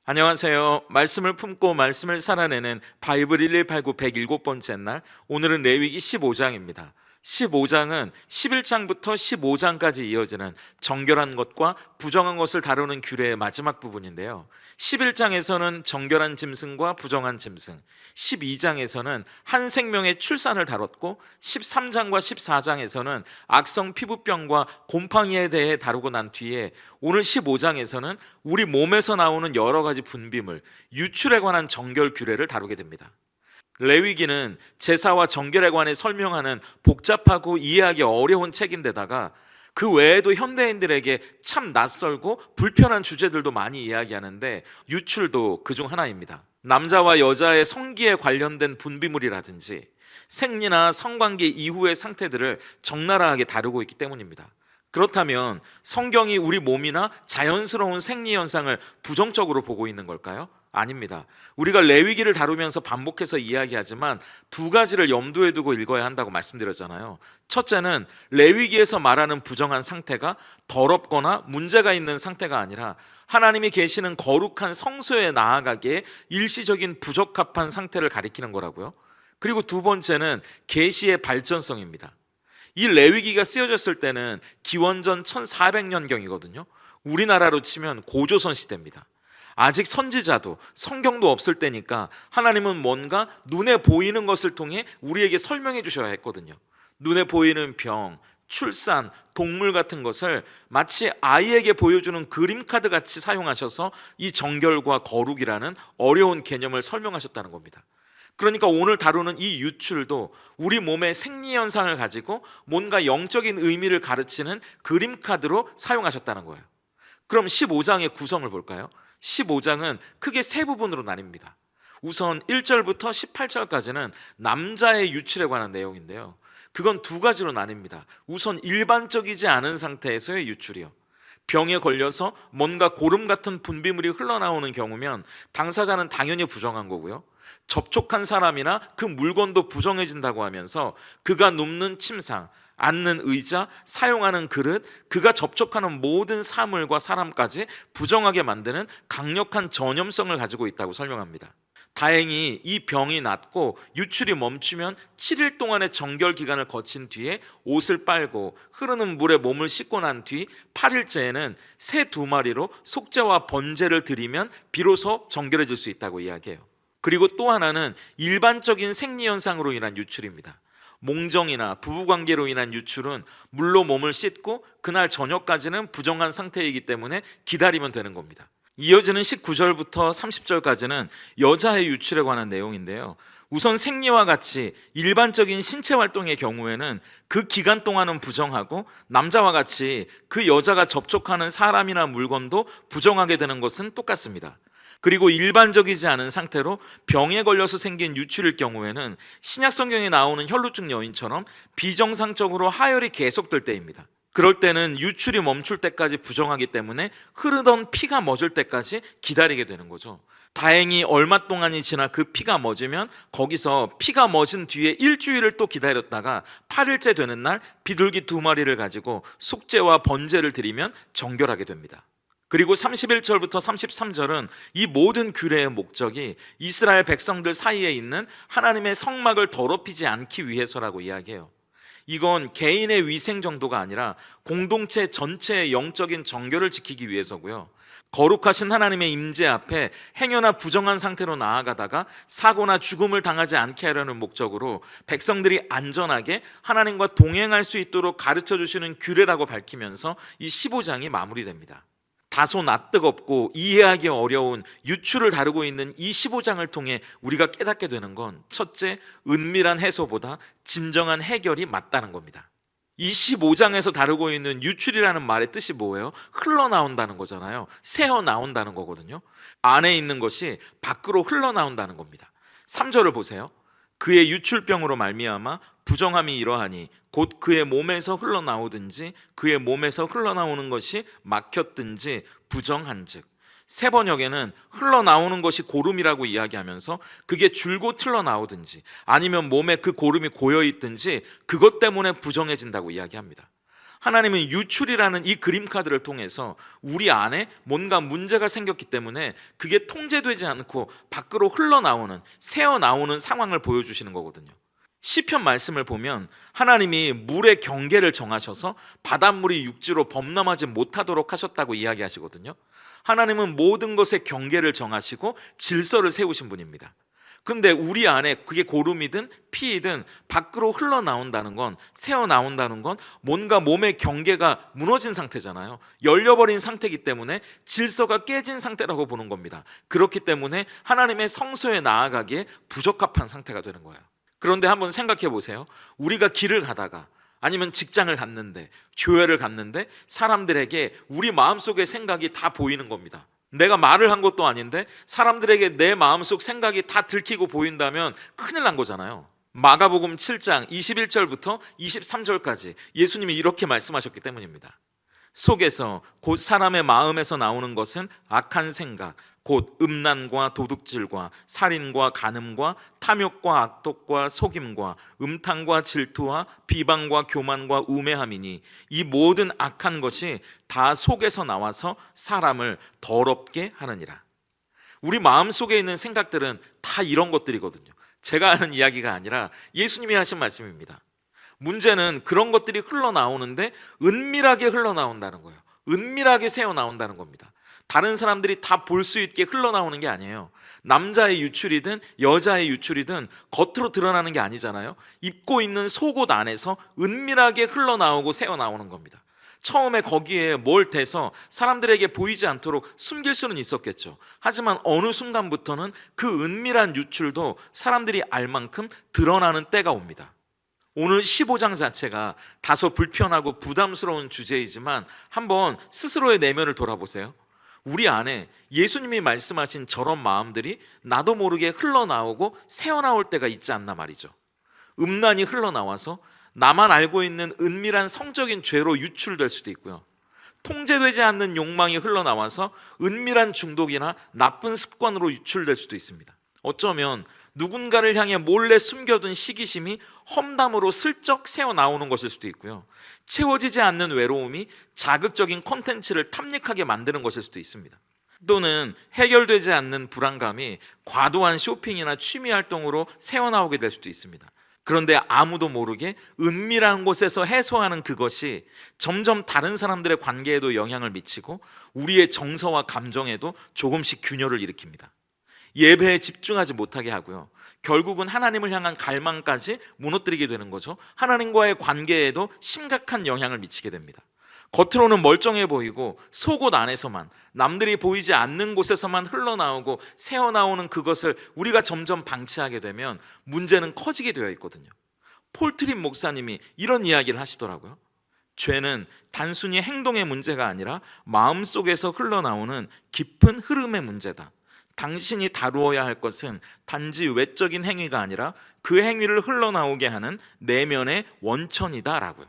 안녕하세요. 말씀을 품고 말씀을 살아내는 바이블 1189 107번째 날, 오늘은 레위기 15장입니다. 15장은 11장부터 15장까지 이어지는 정결한 것과 부정한 것을 다루는 규례의 마지막 부분인데요. 11장에서는 정결한 짐승과 부정한 짐승, 12장에서는 한 생명의 출산을 다뤘고, 13장과 14장에서는 악성 피부병과 곰팡이에 대해 다루고 난 뒤에 오늘 15장에서는 우리 몸에서 나오는 여러 가지 분비물, 유출에 관한 정결 규례를 다루게 됩니다. 레위기는 제사와 정결에 관해 설명하는 복잡하고 이해하기 어려운 책인데다가 그 외에도 현대인들에게 참 낯설고 불편한 주제들도 많이 이야기하는데, 유출도 그중 하나입니다. 남자와 여자의 성기에 관련된 분비물이라든지 생리나 성관계 이후의 상태들을 적나라하게 다루고 있기 때문입니다. 그렇다면 성경이 우리 몸이나 자연스러운 생리 현상을 부정적으로 보고 있는 걸까요? 아닙니다. 우리가 레위기를 다루면서 반복해서 이야기하지만 두 가지를 염두에 두고 읽어야 한다고 말씀드렸잖아요. 첫째는 레위기에서 말하는 부정한 상태가 더럽거나 문제가 있는 상태가 아니라 하나님이 계시는 거룩한 성소에 나아가기에 일시적인 부적합한 상태를 가리키는 거라고요. 그리고 두 번째는 계시의 발전성입니다. 이 레위기가 쓰여졌을 때는 기원전 1400년경이거든요. 우리나라로 치면 고조선 시대입니다. 아직 선지자도 성경도 없을 때니까 하나님은 뭔가 눈에 보이는 것을 통해 우리에게 설명해 주셔야 했거든요. 눈에 보이는 병, 출산, 동물 같은 것을 마치 아이에게 보여주는 그림카드 같이 사용하셔서 이 정결과 거룩이라는 어려운 개념을 설명하셨다는 겁니다. 그러니까 오늘 다루는 이 유출도 우리 몸의 생리 현상을 가지고 뭔가 영적인 의미를 가르치는 그림카드로 사용하셨다는 거예요. 그럼 15장의 구성을 볼까요? 15장은 크게 세 부분으로 나뉩니다. 우선 1절부터 18절까지는 남자의 유출에 관한 내용인데요. 그건 두 가지로 나뉩니다. 우선 일반적이지 않은 상태에서의 유출이요. 병에 걸려서 뭔가 고름 같은 분비물이 흘러나오는 경우면 당사자는 당연히 부정한 거고요. 접촉한 사람이나 그 물건도 부정해진다고 하면서 그가 눕는 침상, 앉는 의자, 사용하는 그릇, 그가 접촉하는 모든 사물과 사람까지 부정하게 만드는 강력한 전염성을 가지고 있다고 설명합니다. 다행히 이 병이 낫고 유출이 멈추면 7일 동안의 정결 기간을 거친 뒤에 옷을 빨고 흐르는 물에 몸을 씻고 난 뒤 8일째에는 새 2마리로 속죄와 번제를 드리면 비로소 정결해질 수 있다고 이야기해요. 그리고 또 하나는 일반적인 생리 현상으로 인한 유출입니다. 몽정이나 부부관계로 인한 유출은 물로 몸을 씻고 그날 저녁까지는 부정한 상태이기 때문에 기다리면 되는 겁니다. 이어지는 19절부터 30절까지는 여자의 유출에 관한 내용인데요. 우선 생리와 같이 일반적인 신체 활동의 경우에는 그 기간 동안은 부정하고, 남자와 같이 그 여자가 접촉하는 사람이나 물건도 부정하게 되는 것은 똑같습니다. 그리고 일반적이지 않은 상태로 병에 걸려서 생긴 유출일 경우에는 신약 성경에 나오는 혈루증 여인처럼 비정상적으로 하혈이 계속될 때입니다. 그럴 때는 유출이 멈출 때까지 부정하기 때문에 흐르던 피가 멎을 때까지 기다리게 되는 거죠. 다행히 얼마 동안이 지나 그 피가 멎으면 거기서 피가 멎은 뒤에 일주일을 또 기다렸다가 8일째 되는 날 비둘기 2마리를 가지고 속죄와 번제를 드리면 정결하게 됩니다. 그리고 31절부터 33절은 이 모든 규례의 목적이 이스라엘 백성들 사이에 있는 하나님의 성막을 더럽히지 않기 위해서라고 이야기해요. 이건 개인의 위생 정도가 아니라 공동체 전체의 영적인 정결을 지키기 위해서고요. 거룩하신 하나님의 임재 앞에 행여나 부정한 상태로 나아가다가 사고나 죽음을 당하지 않게 하려는 목적으로 백성들이 안전하게 하나님과 동행할 수 있도록 가르쳐 주시는 규례라고 밝히면서 이 15장이 마무리됩니다. 다소 낯뜨겁고 이해하기 어려운 유출을 다루고 있는 이 15장을 통해 우리가 깨닫게 되는 건, 첫째, 은밀한 해소보다 진정한 해결이 맞다는 겁니다. 이 15장에서 다루고 있는 유출이라는 말의 뜻이 뭐예요? 흘러나온다는 거잖아요. 새어나온다는 거거든요. 안에 있는 것이 밖으로 흘러나온다는 겁니다. 3절을 보세요. 그의 유출병으로 말미암아 부정함이 이러하니 곧 그의 몸에서 흘러나오든지 그의 몸에서 흘러나오는 것이 막혔든지 부정한즉. 새 번역에는 흘러나오는 것이 고름이라고 이야기하면서 그게 줄곧 흘러나오든지 아니면 몸에 그 고름이 고여있든지 그것 때문에 부정해진다고 이야기합니다. 하나님은 유출이라는 이 그림 카드를 통해서 우리 안에 뭔가 문제가 생겼기 때문에 그게 통제되지 않고 밖으로 흘러나오는, 새어나오는 상황을 보여주시는 거거든요. 시편 말씀을 보면 하나님이 물의 경계를 정하셔서 바닷물이 육지로 범람하지 못하도록 하셨다고 이야기하시거든요. 하나님은 모든 것의 경계를 정하시고 질서를 세우신 분입니다. 근데 우리 안에 그게 고름이든 피이든 밖으로 흘러나온다는 건, 새어나온다는 건 뭔가 몸의 경계가 무너진 상태잖아요. 열려버린 상태이기 때문에 질서가 깨진 상태라고 보는 겁니다. 그렇기 때문에 하나님의 성소에 나아가기에 부적합한 상태가 되는 거예요. 그런데 한번 생각해 보세요. 우리가 길을 가다가 아니면 직장을 갔는데, 교회를 갔는데 사람들에게 우리 마음속의 생각이 다 보이는 겁니다. 내가 말을 한 것도 아닌데 사람들에게 내 마음속 생각이 다 들키고 보인다면 큰일 난 거잖아요. 마가복음 7장 21절부터 23절까지 예수님이 이렇게 말씀하셨기 때문입니다. 속에서 곧 사람의 마음에서 나오는 것은 악한 생각, 곧 음란과 도둑질과 살인과 간음과 탐욕과 악독과 속임과 음탕과 질투와 비방과 교만과 우매함이니 이 모든 악한 것이 다 속에서 나와서 사람을 더럽게 하느니라. 우리 마음속에 있는 생각들은 다 이런 것들이거든요. 제가 하는 이야기가 아니라 예수님이 하신 말씀입니다. 문제는 그런 것들이 흘러나오는데 은밀하게 흘러나온다는 거예요. 은밀하게 새어나온다는 겁니다. 다른 사람들이 다 볼 수 있게 흘러나오는 게 아니에요. 남자의 유출이든 여자의 유출이든 겉으로 드러나는 게 아니잖아요. 입고 있는 속옷 안에서 은밀하게 흘러나오고 새어나오는 겁니다. 처음에 거기에 뭘 대서 사람들에게 보이지 않도록 숨길 수는 있었겠죠. 하지만 어느 순간부터는 그 은밀한 유출도 사람들이 알 만큼 드러나는 때가 옵니다. 오늘 15장 자체가 다소 불편하고 부담스러운 주제이지만 한번 스스로의 내면을 돌아보세요. 우리 안에 예수님이 말씀하신 저런 마음들이 나도 모르게 흘러나오고 새어나올 때가 있지 않나 말이죠. 음란이 흘러나와서 나만 알고 있는 은밀한 성적인 죄로 유출될 수도 있고요. 통제되지 않는 욕망이 흘러나와서 은밀한 중독이나 나쁜 습관으로 유출될 수도 있습니다. 어쩌면 누군가를 향해 몰래 숨겨둔 시기심이 험담으로 슬쩍 새어나오는 것일 수도 있고요. 채워지지 않는 외로움이 자극적인 콘텐츠를 탐닉하게 만드는 것일 수도 있습니다. 또는 해결되지 않는 불안감이 과도한 쇼핑이나 취미 활동으로 새어나오게 될 수도 있습니다. 그런데 아무도 모르게 은밀한 곳에서 해소하는 그것이 점점 다른 사람들의 관계에도 영향을 미치고 우리의 정서와 감정에도 조금씩 균열을 일으킵니다. 예배에 집중하지 못하게 하고요. 결국은 하나님을 향한 갈망까지 무너뜨리게 되는 거죠. 하나님과의 관계에도 심각한 영향을 미치게 됩니다. 겉으로는 멀쩡해 보이고 속옷 안에서만, 남들이 보이지 않는 곳에서만 흘러나오고 새어나오는 그것을 우리가 점점 방치하게 되면 문제는 커지게 되어 있거든요. 폴 트립 목사님이 이런 이야기를 하시더라고요. 죄는 단순히 행동의 문제가 아니라 마음속에서 흘러나오는 깊은 흐름의 문제다. 당신이 다루어야 할 것은 단지 외적인 행위가 아니라 그 행위를 흘러나오게 하는 내면의 원천이다 라고요.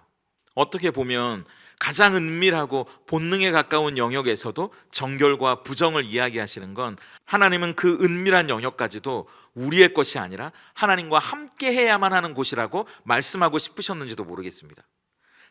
어떻게 보면 가장 은밀하고 본능에 가까운 영역에서도 정결과 부정을 이야기하시는 건 하나님은 그 은밀한 영역까지도 우리의 것이 아니라 하나님과 함께 해야만 하는 곳이라고 말씀하고 싶으셨는지도 모르겠습니다.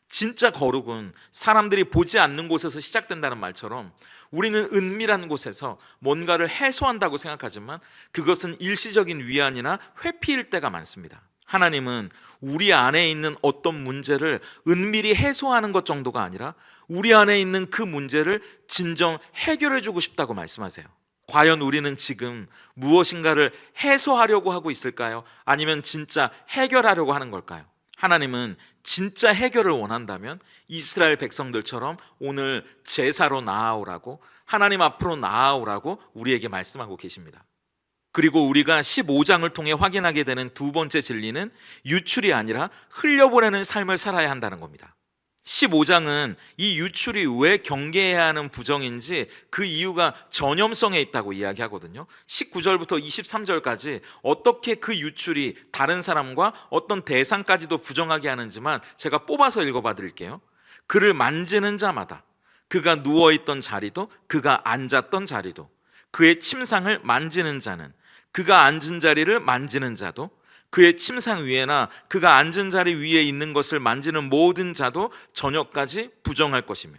진짜 거룩은 사람들이 보지 않는 곳에서 시작된다는 말처럼 우리는 은밀한 곳에서 뭔가를 해소한다고 생각하지만 그것은 일시적인 위안이나 회피일 때가 많습니다. 하나님은 우리 안에 있는 어떤 문제를 은밀히 해소하는 것 정도가 아니라 우리 안에 있는 그 문제를 진정 해결해 주고 싶다고 말씀하세요. 과연 우리는 지금 무엇인가를 해소하려고 하고 있을까요? 아니면 진짜 해결하려고 하는 걸까요? 하나님은 진짜 해결을 원한다면 이스라엘 백성들처럼 오늘 제사로 나아오라고, 하나님 앞으로 나아오라고 우리에게 말씀하고 계십니다. 그리고 우리가 15장을 통해 확인하게 되는 두 번째 진리는 유출이 아니라 흘려보내는 삶을 살아야 한다는 겁니다. 15장은 이 유출이 왜 경계해야 하는 부정인지 그 이유가 전염성에 있다고 이야기하거든요. 19절부터 23절까지 어떻게 그 유출이 다른 사람과 어떤 대상까지도 부정하게 하는지만 제가 뽑아서 읽어봐 드릴게요. 그를 만지는 자마다, 그가 누워있던 자리도 그가 앉았던 자리도, 그의 침상을 만지는 자는, 그가 앉은 자리를 만지는 자도, 그의 침상 위에나 그가 앉은 자리 위에 있는 것을 만지는 모든 자도 저녁까지 부정할 것이며,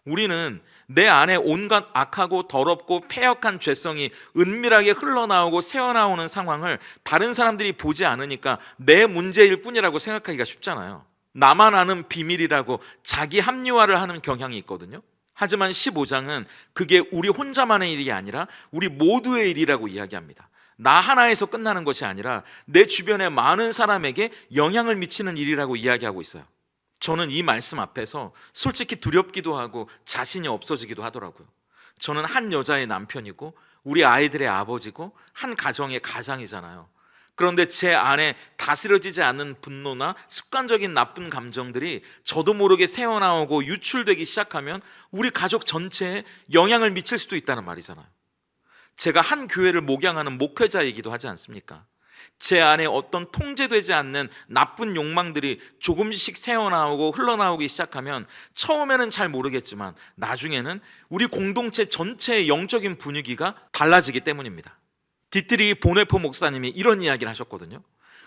우리는 내 안에 온갖 악하고 더럽고 패역한 죄성이 은밀하게 흘러나오고 새어나오는 상황을 다른 사람들이 보지 않으니까 내 문제일 뿐이라고 생각하기가 쉽잖아요. 나만 아는 비밀이라고 자기 합리화를 하는 경향이 있거든요. 하지만 15장은 그게 우리 혼자만의 일이 아니라 우리 모두의 일이라고 이야기합니다. 나 하나에서 끝나는 것이 아니라 내 주변의 많은 사람에게 영향을 미치는 일이라고 이야기하고 있어요. 저는 이 말씀 앞에서 솔직히 두렵기도 하고 자신이 없어지기도 하더라고요. 저는 한 여자의 남편이고 우리 아이들의 아버지고 한 가정의 가장이잖아요. 그런데 제 안에 다스려지지 않는 분노나 습관적인 나쁜 감정들이 저도 모르게 새어나오고 유출되기 시작하면 우리 가족 전체에 영향을 미칠 수도 있다는 말이잖아요. 제가 한 교회를 목양하는 목회자이기도 하지 않습니까? 제 안에 어떤 통제되지 않는 나쁜 욕망들이 조금씩 새어나오고 흘러나오기 시작하면 처음에는 잘 모르겠지만 나중에는 우리 공동체 전체의 영적인 분위기가 달라지기 때문입니다. 디트리 보네포 목사님이 이런 이야기를 하셨거든요.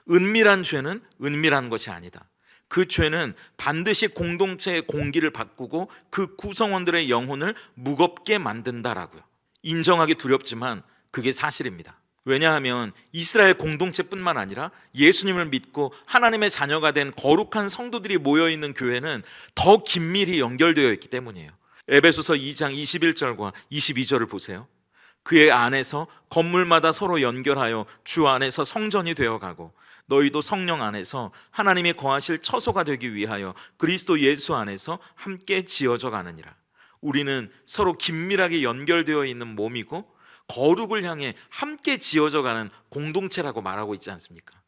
은밀한 죄는 은밀한 것이 아니다. 그 죄는 반드시 공동체의 공기를 바꾸고 그 구성원들의 영혼을 무겁게 만든다라고요. 인정하기 두렵지만 그게 사실입니다. 왜냐하면 이스라엘 공동체뿐만 아니라 예수님을 믿고 하나님의 자녀가 된 거룩한 성도들이 모여있는 교회는 더 긴밀히 연결되어 있기 때문이에요. 에베소서 2장 21절과 22절을 보세요. 그의 안에서 건물마다 서로 연결하여 주 안에서 성전이 되어가고 너희도 성령 안에서 하나님이 거하실 처소가 되기 위하여 그리스도 예수 안에서 함께 지어져 가느니라. 우리는 서로 긴밀하게 연결되어 있는 몸이고 거룩을 향해 함께 지어져 가는 공동체라고 말하고 있지 않습니까?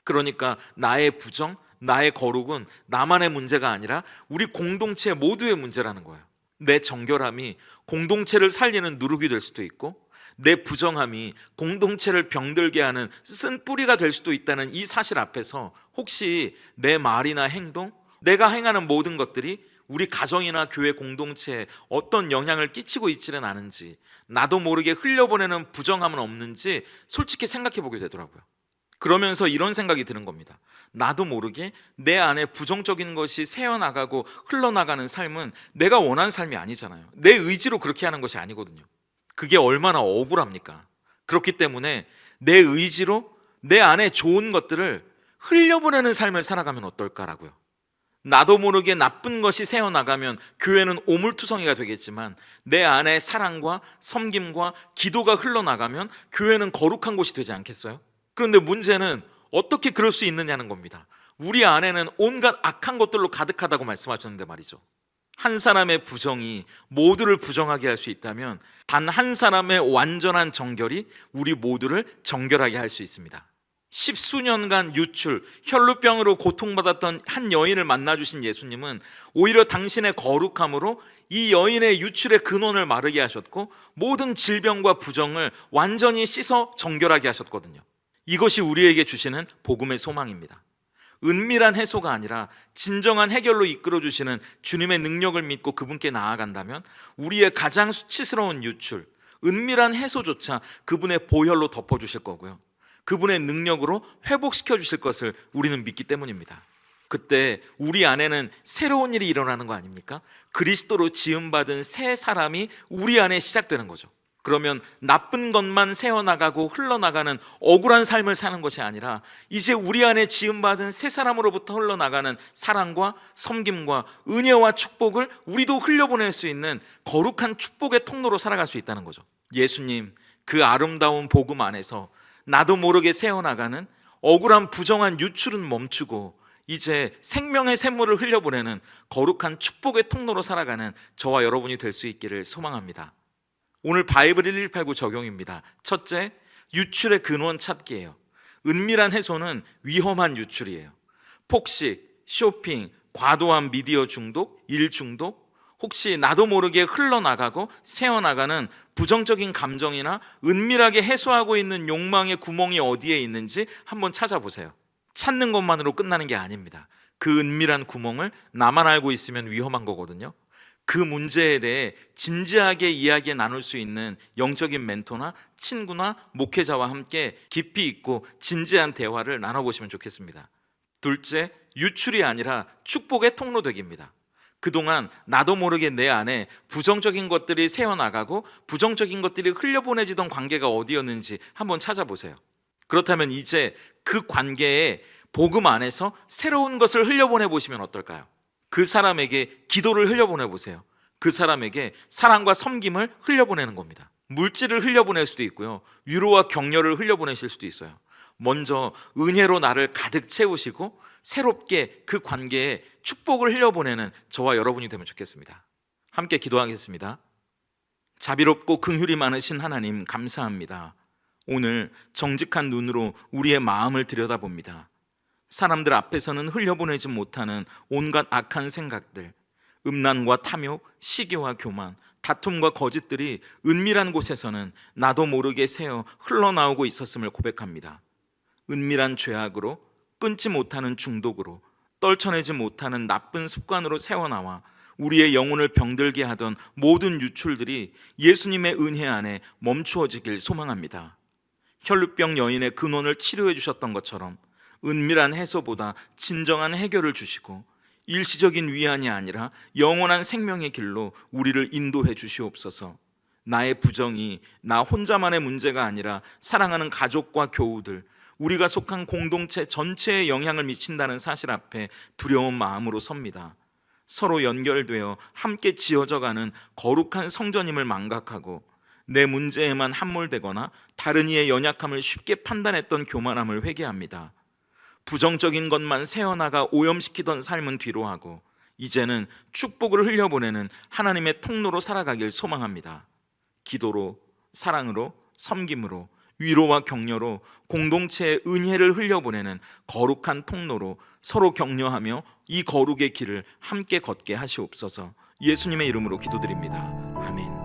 그러니까 나의 부정, 나의 거룩은 나만의 문제가 아니라 우리 공동체 모두의 문제라는 거예요. 내 정결함이 공동체를 살리는 누룩이 될 수도 있고 내 부정함이 공동체를 병들게 하는 쓴 뿌리가 될 수도 있다는 이 사실 앞에서 혹시 내 말이나 행동, 내가 행하는 모든 것들이 우리 가정이나 교회 공동체에 어떤 영향을 끼치고 있지는 않은지, 나도 모르게 흘려보내는 부정함은 없는지 솔직히 생각해 보게 되더라고요. 그러면서 이런 생각이 드는 겁니다. 나도 모르게 내 안에 부정적인 것이 새어나가고 흘러나가는 삶은 내가 원하는 삶이 아니잖아요. 내 의지로 그렇게 하는 것이 아니거든요. 그게 얼마나 억울합니까? 그렇기 때문에 내 의지로 내 안에 좋은 것들을 흘려보내는 삶을 살아가면 어떨까라고요. 나도 모르게 나쁜 것이 새어나가면 교회는 오물투성이가 되겠지만 내 안에 사랑과 섬김과 기도가 흘러나가면 교회는 거룩한 곳이 되지 않겠어요? 그런데 문제는 어떻게 그럴 수 있느냐는 겁니다. 우리 안에는 온갖 악한 것들로 가득하다고 말씀하셨는데 말이죠. 한 사람의 부정이 모두를 부정하게 할 수 있다면 단 한 사람의 완전한 정결이 우리 모두를 정결하게 할 수 있습니다. 10수년간 유출, 혈루병으로 고통받았던 한 여인을 만나주신 예수님은 오히려 당신의 거룩함으로 이 여인의 유출의 근원을 마르게 하셨고 모든 질병과 부정을 완전히 씻어 정결하게 하셨거든요. 이것이 우리에게 주시는 복음의 소망입니다. 은밀한 해소가 아니라 진정한 해결로 이끌어주시는 주님의 능력을 믿고 그분께 나아간다면 우리의 가장 수치스러운 유출, 은밀한 해소조차 그분의 보혈로 덮어주실 거고요, 그분의 능력으로 회복시켜 주실 것을 우리는 믿기 때문입니다. 그때 우리 안에는 새로운 일이 일어나는 거 아닙니까? 그리스도로 지음받은 새 사람이 우리 안에 시작되는 거죠. 그러면 나쁜 것만 새어나가고 흘러나가는 억울한 삶을 사는 것이 아니라 이제 우리 안에 지음받은 새 사람으로부터 흘러나가는 사랑과 섬김과 은혜와 축복을 우리도 흘려보낼 수 있는 거룩한 축복의 통로로 살아갈 수 있다는 거죠. 예수님 그 아름다운 복음 안에서 나도 모르게 새어나가는 억울한 부정한 유출은 멈추고 이제 생명의 샘물을 흘려보내는 거룩한 축복의 통로로 살아가는 저와 여러분이 될 수 있기를 소망합니다. 오늘 바이블 1189 적용입니다. 첫째, 유출의 근원 찾기예요. 은밀한 해소는 위험한 유출이에요. 폭식, 쇼핑, 과도한 미디어 중독, 일 중독, 혹시 나도 모르게 흘러나가고 새어나가는 부정적인 감정이나 은밀하게 해소하고 있는 욕망의 구멍이 어디에 있는지 한번 찾아보세요. 찾는 것만으로 끝나는 게 아닙니다. 그 은밀한 구멍을 나만 알고 있으면 위험한 거거든요. 그 문제에 대해 진지하게 이야기 나눌 수 있는 영적인 멘토나 친구나 목회자와 함께 깊이 있고 진지한 대화를 나눠보시면 좋겠습니다. 둘째, 유출이 아니라 축복의 통로되기입니다. 그동안 나도 모르게 내 안에 부정적인 것들이 새어나가고 부정적인 것들이 흘려보내지던 관계가 어디였는지 한번 찾아보세요. 그렇다면 이제 그 관계에 복음 안에서 새로운 것을 흘려보내 보시면 어떨까요? 그 사람에게 기도를 흘려보내 보세요. 그 사람에게 사랑과 섬김을 흘려보내는 겁니다. 물질을 흘려보낼 수도 있고요, 위로와 격려를 흘려보내실 수도 있어요. 먼저 은혜로 나를 가득 채우시고 새롭게 그 관계에 축복을 흘려보내는 저와 여러분이 되면 좋겠습니다. 함께 기도하겠습니다. 자비롭고 긍휼이 많으신 하나님, 감사합니다. 오늘 정직한 눈으로 우리의 마음을 들여다봅니다. 사람들 앞에서는 흘려보내지 못하는 온갖 악한 생각들, 음란과 탐욕, 시기와 교만, 다툼과 거짓들이 은밀한 곳에서는 나도 모르게 새어 흘러나오고 있었음을 고백합니다. 은밀한 죄악으로, 끊지 못하는 중독으로, 떨쳐내지 못하는 나쁜 습관으로 새어나와 우리의 영혼을 병들게 하던 모든 유출들이 예수님의 은혜 안에 멈추어지길 소망합니다. 혈루병 여인의 근원을 치료해 주셨던 것처럼 은밀한 해소보다 진정한 해결을 주시고 일시적인 위안이 아니라 영원한 생명의 길로 우리를 인도해 주시옵소서. 나의 부정이 나 혼자만의 문제가 아니라 사랑하는 가족과 교우들, 우리가 속한 공동체 전체에 영향을 미친다는 사실 앞에 두려운 마음으로 섭니다. 서로 연결되어 함께 지어져가는 거룩한 성전임을 망각하고 내 문제에만 함몰되거나 다른 이의 연약함을 쉽게 판단했던 교만함을 회개합니다. 부정적인 것만 새어나가 오염시키던 삶은 뒤로하고 이제는 축복을 흘려보내는 하나님의 통로로 살아가길 소망합니다. 기도로, 사랑으로, 섬김으로, 위로와 격려로 공동체의 은혜를 흘려보내는 거룩한 통로로 서로 격려하며 이 거룩의 길을 함께 걷게 하시옵소서. 예수님의 이름으로 기도드립니다. 아멘.